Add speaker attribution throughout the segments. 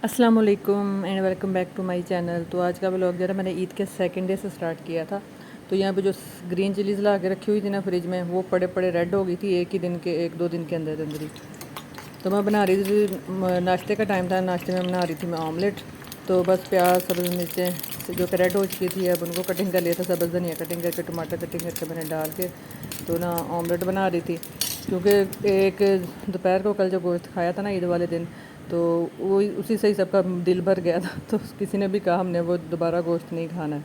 Speaker 1: अस्सलाम वालेकुम and welcome back to my channel. तो आज का व्लॉग जरा मैंने ईद के सेकंड डे से स्टार्ट किया था। तो यहाँ पे जो ग्रीन चिलीज़ ला के रखी हुई थी ना फ्रिज में, वो पड़े पड़े रेड हो गई थी एक दो दिन के अंदर अंदर ही। तो मैं बना रही थी, नाश्ते का टाइम था, नाश्ते में बना रही थी मैं ऑमलेट। तो बस प्याज सब्ज़ मिर्चें जो कि रेड हो चुकी थी, अब उनको कटिंग कर लिया था, सब्ज़ धनिया कटिंग करके, टमाटर कटिंग करके मैंने डाल के तो ना ऑमलेट बना रही थी। क्योंकि एक दोपहर को कल जो गोश्त खाया था ना ईद वाले दिन, तो वो उसी से ही सबका दिल भर गया था। तो किसी ने भी कहा हमने वो दोबारा गोश्त नहीं खाना है।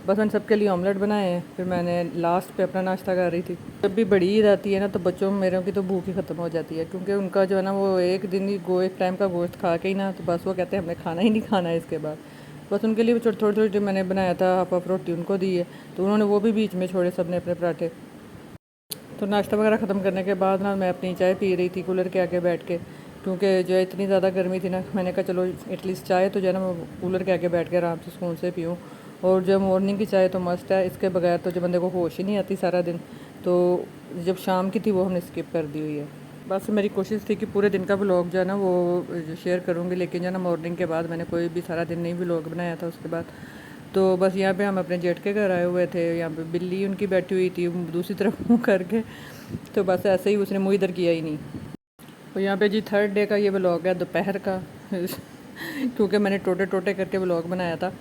Speaker 1: बस मैंने सबके लिए ऑमलेट बनाए हैं, फिर मैंने लास्ट पे अपना नाश्ता कर रही थी। जब भी बड़ी ईद आती है ना, तो बच्चों मेरों की तो भूख ही ख़त्म हो जाती है, क्योंकि उनका जो है ना वो एक दिन ही एक टाइम का गोश्त खा के ही ना, तो बस वो कहते हैं हमने खाना ही नहीं खाना है इसके बाद। बस उनके लिए थोड़ी थोड़ी जो मैंने बनाया था, हाफ हाफ रोटी उनको दी है, तो उन्होंने वो भी बीच में छोड़े, सब ने अपने पराठे। तो नाश्ता वगैरह ख़त्म करने के बाद ना मैं अपनी चाय पी रही थी कूलर के आगे बैठ के, क्योंकि जो है इतनी ज़्यादा गर्मी थी ना, मैंने कहा चलो एटलीस्ट चाय तो जो है ना मैं कूलर के आगे बैठ के आराम से सुकून से पीऊँ। और जो मॉर्निंग की चाय तो मस्त है, इसके बगैर तो जो बंदे को होश ही नहीं आती सारा दिन। तो जब शाम की थी वो हमने स्किप कर दी हुई है। बस मेरी कोशिश थी कि पूरे दिन का व्लॉग जो है ना वो शेयर करूँगी, लेकिन जो है ना मॉर्निंग के बाद मैंने कोई भी सारा दिन नहीं व्लॉग बनाया था उसके बाद। तो बस यहाँ पे हम अपने जेठ के घर आए हुए थे, यहाँ पे बिल्ली उनकी बैठी हुई थी दूसरी तरफ मुँह करके। तो बस ऐसे ही उसने मुँह इधर किया ही नहीं। और यहाँ पे जी थर्ड डे का ये व्लॉग है दोपहर का। क्योंकि मैंने टोटे टोटे करके व्लॉग बनाया था,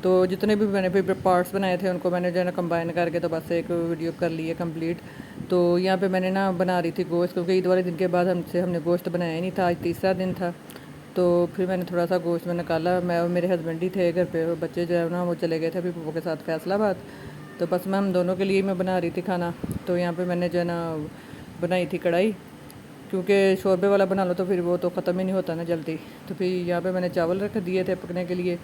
Speaker 1: तो जितने भी मैंने भी पार्ट्स बनाए थे उनको मैंने जो है ना कंबाइन करके तो बस एक वीडियो कर ली है कंप्लीट। तो यहाँ पे मैंने ना बना रही थी गोश्त, क्योंकि ईद वाले दिन के बाद हमने गोश्त बनाया ही नहीं था, आज तीसरा दिन था। तो फिर मैंने थोड़ा सा गोश्त में निकाला, मैं और मेरे हस्बैंड ही थे घर पे, बच्चे जो है ना वो चले गए थे अभी पप्पू के साथ फैसलाबाद। तो बस मैं हम दोनों के लिए मैं बना रही थी खाना। तो यहाँ पे मैंने जो है ना बनाई थी कढ़ाई, क्योंकि शोरबे वाला बना लो तो फिर वो तो ख़त्म ही नहीं होता ना जल्दी। तो फिर यहाँ पे मैंने चावल रख दिए थे पकने के लिए,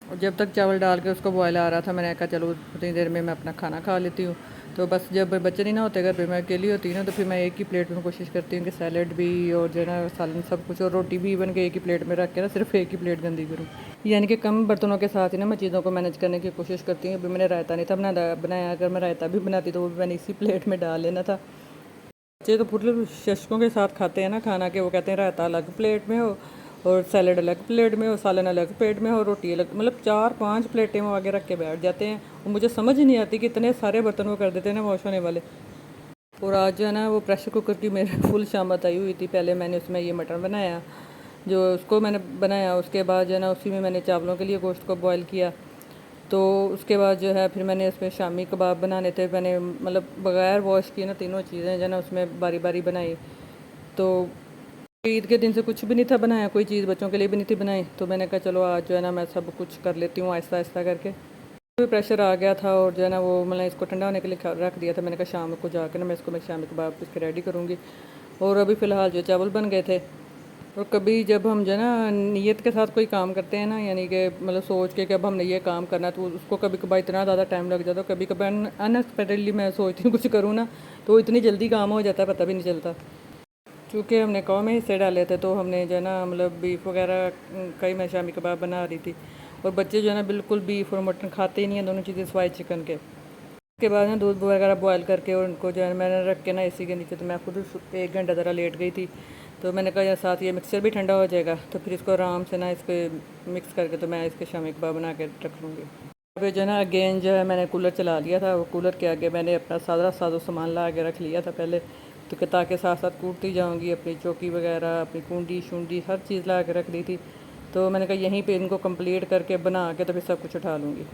Speaker 1: और जब तक चावल डाल के उसको बॉयल आ रहा था, मैंने कहा चलो उतनी देर में मैं अपना खाना खा लेती हूँ। तो बस जब बच्चे नहीं ना होते घर पे, मैं अकेली होती हूँ ना, तो फिर मैं एक ही प्लेट में कोशिश करती हूँ कि सैलड भी और जो है ना सालन सब कुछ और रोटी भी बन के एक ही प्लेट में रख के ना सिर्फ एक ही प्लेट गंदी करूँ। यानी कि कम बर्तनों के साथ ही ना मैं चीज़ों को मैनेज करने की कोशिश करती हूँ। अभी मैंने रायता नहीं था बनाया, अगर मैं रायता भी बनाती तो वो भी मैंने इसी प्लेट में डाल लेना था। बच्चे तो पूरे शशकों के साथ खाते हैं ना खाना, के वो कहते हैं रायता अलग प्लेट में हो और सैलड अलग प्लेट में हो, सालन अलग प्लेट में हो, रोटी अलग, मतलब 4-5 प्लेटें वो आगे रख के बैठ जाते हैं। और मुझे समझ ही नहीं आती कि इतने सारे बर्तन वो कर देते हैं ना वॉश होने वाले। और आज जो है ना वो प्रेशर कुकर की मेरे फुल शामत आई हुई थी। पहले मैंने उसमें ये मटन बनाया, जो उसको मैंने बनाया, उसके बाद जो है ना उसी में मैंने चावलों के लिए गोश्त को बॉयल किया। तो उसके बाद जो है फिर मैंने इसमें शामी कबाब बनाने थे, मैंने मतलब बग़ैर वॉश किए ना तीनों चीज़ें जो है ना उसमें बारी बारी बनाई। तो ईद के दिन से कुछ भी नहीं था बनाया, कोई चीज़ बच्चों के लिए भी नहीं थी बनाई। तो मैंने कहा चलो आज जो है ना मैं सब कुछ कर लेती हूँ आहिस्ता आहिस्ता करके। भी प्रेशर आ गया था और जो है ना वो मैंने इसको ठंडा होने के लिए रख दिया था। मैंने कहा शाम को जाकर ना मैं शामी कबाब इसके रेडी करूँगी। और अभी फ़िलहाल जो चावल बन गए थे। और कभी जब हम जो है ना नीयत के साथ कोई काम करते हैं ना, यानी कि मतलब सोच के कि अब हमने ये काम करना है, तो उसको कभी कभार इतना ज़्यादा टाइम लग जाता है। कभी कभार अनएक्सपेक्टेडली मैं सोचती हूँ कुछ करूँ ना, तो इतनी जल्दी काम हो जाता है पता भी नहीं चलता। क्योंकि हमने कौ में हिस्से डाले थे, तो हमने जो है ना मतलब बीफ वगैरह कई मैं शामी कबाब बना रही थी। और बच्चे जो है ना बिल्कुल बीफ और मटन खाते ही नहीं हैं, दोनों चीज़ें सिवाय चिकन के। उसके बाद ना दूध वगैरह बॉयल करके और उनको जो है मैंने रख के ना इसी के नीचे, तो मैं खुद 1 घंटा ज़रा लेट गई थी। तो मैंने कहा यार साथ ये मिक्सचर भी ठंडा हो जाएगा, तो फिर इसको आराम से ना इसको मिक्स करके तो मैं इसके शामी कबाब बना के रख लूँगी। फिर जो है ना अगेन जो है मैंने कूलर चला लिया था, वो कूलर के आगे मैंने अपना सारा साजो सामान ला के रख लिया था पहले, तो कि ताकि साथ साथ कूटती जाऊँगी, अपनी चौकी वगैरह अपनी कुंडी शुंडी हर चीज़ ला के रख दी थी। तो मैंने कहा यहीं पे इनको कंप्लीट करके बना के तो फिर सब कुछ उठा लूँगी।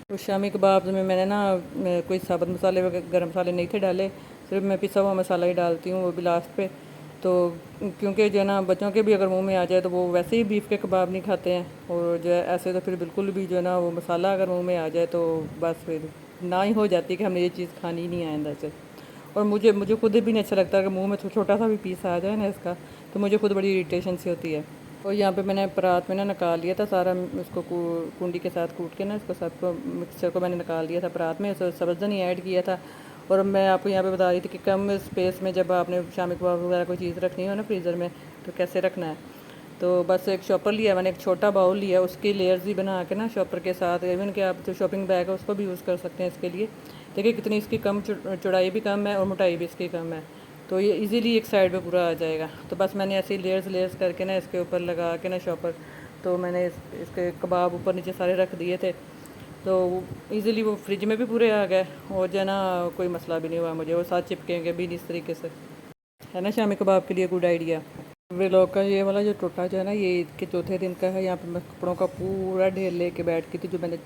Speaker 1: तो शामी कबाब में मैंने ना कोई साबुत मसाले वगैरह गर्म मसाले नहीं थे डाले, सिर्फ मैं पिसा हुआ मसाला ही डालती हूँ, वो भी लास्ट पे। तो क्योंकि जो है ना बच्चों के भी अगर मुंह में आ जाए तो वो वैसे ही बीफ के कबाब नहीं खाते हैं, और जो है ऐसे तो फिर बिल्कुल भी जो है ना वो मसाला अगर मुंह में आ जाए तो बस फिर ना ही हो जाती कि हमने ये चीज़ खानी ही नहीं है आइंदा से। और मुझे मुझे खुद भी नहीं अच्छा लगता, अगर मुंह में छोटा सा भी पीस आ जाए ना इसका, तो मुझे खुद बड़ी इरिटेशन सी होती है। और यहाँ पे मैंने परात में ना निकाल लिया था सारा, उसको कुंडी के साथ कूट के ना इसको सबको मिक्सचर को मैंने निकाल दिया था परात में, सब्ज़ नहीं ऐड किया था। और मैं आपको यहाँ पे बता रही थी कि कम स्पेस में जब आपने शामी कबाब वगैरह कोई चीज़ रखनी हो ना फ्रीज़र में, तो कैसे रखना है। तो बस एक शॉपर लिया मैंने, एक छोटा बाउल लिया, उसकी लेयर्स भी बना के ना शॉपर के साथ, इवन कि आप जो शॉपिंग बैग है उसको भी यूज़ कर सकते हैं इसके लिए। देखिए कितनी इसकी कम चौड़ाई भी कम है और मोटाई भी इसकी कम है। तो ये इजीली एक साइड पे पूरा आ जाएगा। तो बस मैंने ऐसे ही लेयर्स लेयर्स करके ना इसके ऊपर लगा के ना शॉपर, तो मैंने इसके कबाब ऊपर नीचे सारे रख दिए थे। तो इजीली वो फ्रिज में भी पूरे आ गए और जो है ना कोई मसला भी नहीं हुआ मुझे, वो साथ चिपकेंगे भी इस तरीके से, है ना शामी कबाब के लिए गुड आइडिया। व्लॉग का ये वाला जो टोटा जो है ना ये ईद के चौथे दिन का है। यहाँ पे मैं कपड़ों का पूरा ढेर लेके बैठ गई थी, जो मैंने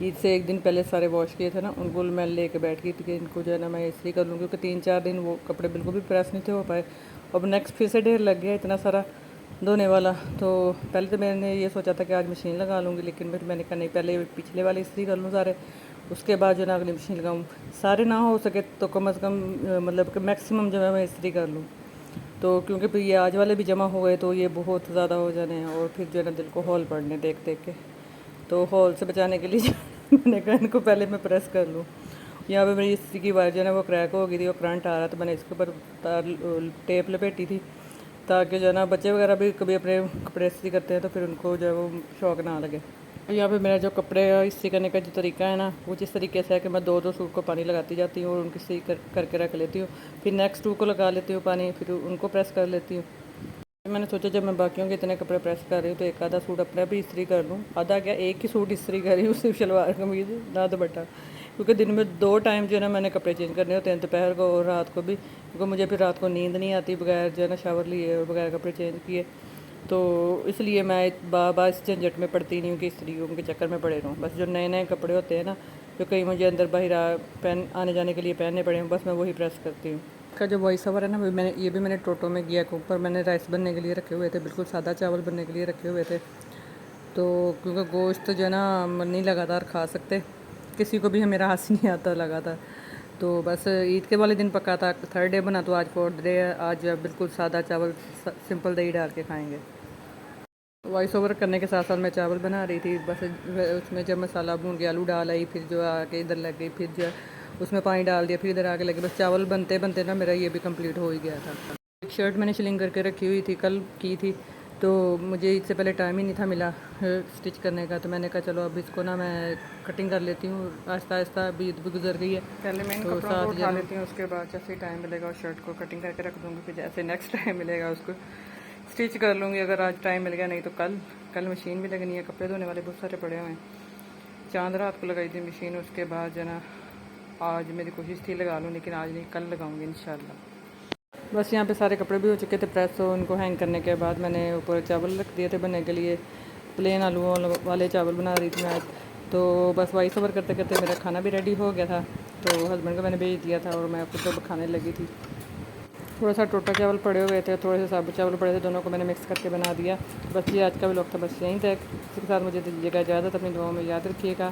Speaker 1: ईद से एक दिन पहले सारे वॉश किए थे ना, उनको मैं लेके बैठ गई थी कि इनको जो है ना मैं इसलिए कर लूँ क्योंकि 3-4 दिन वो कपड़े बिल्कुल भी प्रेस नहीं थे हो पाए। अब नेक्स्ट फिर से ढेर लग गया इतना सारा धोने वाला। तो पहले तो मैंने ये सोचा था कि आज मशीन लगा लूँगी, लेकिन फिर मैंने कहा नहीं, पहले पिछले वाले इस्त्री कर लूँ सारे, उसके बाद जो है ना अगली मशीन लगाऊँ। सारे ना हो सके तो कम अज़ कम मतलब कि मैक्सिमम जो है मैं इस्त्री कर लूँ। तो क्योंकि फिर ये आज वाले भी जमा हो गए तो ये बहुत ज़्यादा हो जाने हैं और फिर जो है ना दिल को हॉल पड़ने देख देख के। तो हॉल से बचाने के लिए मैंने कहा इनको पहले मैं प्रेस कर लूँ। यहाँ पे मेरी इस्त्री की वायर जो है ना वो क्रैक हो गई थी, वो करंट आ रहा था। मैंने इसके ऊपर टेप लपेटी थी ताकि जो है ना बच्चे वगैरह भी कभी अपने कपड़े इस्त्री करते हैं तो फिर उनको जो है वो शौक ना लगे। यहाँ पे मेरा जो कपड़े इस्त्री करने का जो तरीका है ना वो जिस तरीके से है कि मैं 2-2 सूट को पानी लगाती जाती हूँ और उनकी इस्त्री करके रख लेती हूँ, फिर नेक्स्ट 2 को लगा लेती हूँ पानी, फिर उनको प्रेस कर लेती हूँ। मैंने सोचा जब मैं बाकियों के इतने कपड़े प्रेस कर रही हूँ तो एक आधा सूट अपना भी इस्त्री कर लूँ। आधा क्या, एक ही सूट इस्त्री कर रही हूँ, सिर्फ शलवार कमीज़ ना दुपट्टा, क्योंकि दिन में 2 टाइम जो है ना मैंने कपड़े चेंज करने होते हैं, दोपहर को और रात को भी, क्योंकि मुझे फिर रात को नींद नहीं आती बगैर जो है ना शावर लिए और बगैर कपड़े चेंज किए। तो इसलिए मैं बार इस झंझट में पड़ती नहीं हूँ कि इस्त्रियों के चक्कर में पड़े रहूँ। बस जो नए नए कपड़े होते हैं ना जो कहीं मुझे अंदर बाहर पहन आने जाने के लिए पहनने पड़े हैं, बस मैं वही प्रेस करती हूँ। का जो वॉइस ओवर है ना ये भी मैंने टोटो में किया, ऊपर मैंने राइस बनने के लिए रखे हुए थे, बिल्कुल सादा चावल बनने के लिए रखे हुए थे। तो क्योंकि गोश्त जो है ना नहीं लगातार खा सकते, किसी को भी मेरा हाथ नहीं आता लगातार, तो बस ईद के वाले दिन पका था, 3rd डे बना, तो आज 4th डे है। आज बिल्कुल सादा चावल सिंपल दही डाल के खाएंगे। वॉइस ओवर करने के साथ साथ मैं चावल बना रही थी। बस उसमें जब मसाला भून के आलू डाल आई, फिर जो आके इधर लग गई, फिर जो उसमें पानी डाल दिया, फिर इधर आके लगे, बस चावल बनते बनते ना मेरा ये भी कंप्लीट हो ही गया था। एक शर्ट मैंने शिलिंग करके रखी हुई थी, कल की थी, तो मुझे इससे पहले टाइम ही नहीं था मिला स्टिच करने का, तो मैंने कहा चलो अब इसको ना मैं कटिंग कर लेती हूँ आहिस्ता आहिस्ता। अभी ईद भी गुजर गई है, पहले मैं तो साथ उठा लेती हूँ, उसके बाद जैसे टाइम मिलेगा उस शर्ट को कटिंग करके रख दूँगी, फिर जैसे नेक्स्ट टाइम मिलेगा उसको स्टिच कर लूँगी। अगर आज टाइम मिल गया, नहीं तो कल मशीन भी लगनी है, कपड़े धोने वाले बहुत सारे पड़े हुए हैं। चांद रात को लगाई थी मशीन, उसके बाद जो ना आज मेरी कोशिश थी लगा लूँ, लेकिन आज नहीं, कल लगाऊंगी इंशाल्लाह। बस यहाँ पे सारे कपड़े भी हो चुके थे प्रेस, तो उनको हैंग करने के बाद मैंने ऊपर चावल रख दिए थे बनने के लिए। प्लेन आलूओं वाले चावल बना रही थी मैं आज। तो बस वॉइस ओवर करते करते मेरा खाना भी रेडी हो गया था, तो हस्बैंड को मैंने भेज दिया था और मैं खुद तो खाने लगी थी। थोड़ा सा टोटा चावल पड़े हुए थे, थोड़े से साबुत चावल पड़े थे, दोनों को मैंने मिक्स करके बना दिया। बस ये आज का व्लॉग था, बस यहीं तक। इसके साथ मुझे दीजिएगा इजाज़त, अपनी दुआओं में याद रखिएगा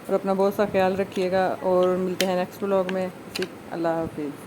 Speaker 1: और अपना बहुत सा ख्याल रखिएगा, और मिलते हैं नेक्स्ट व्लॉग में। अल्लाह हाफिज़।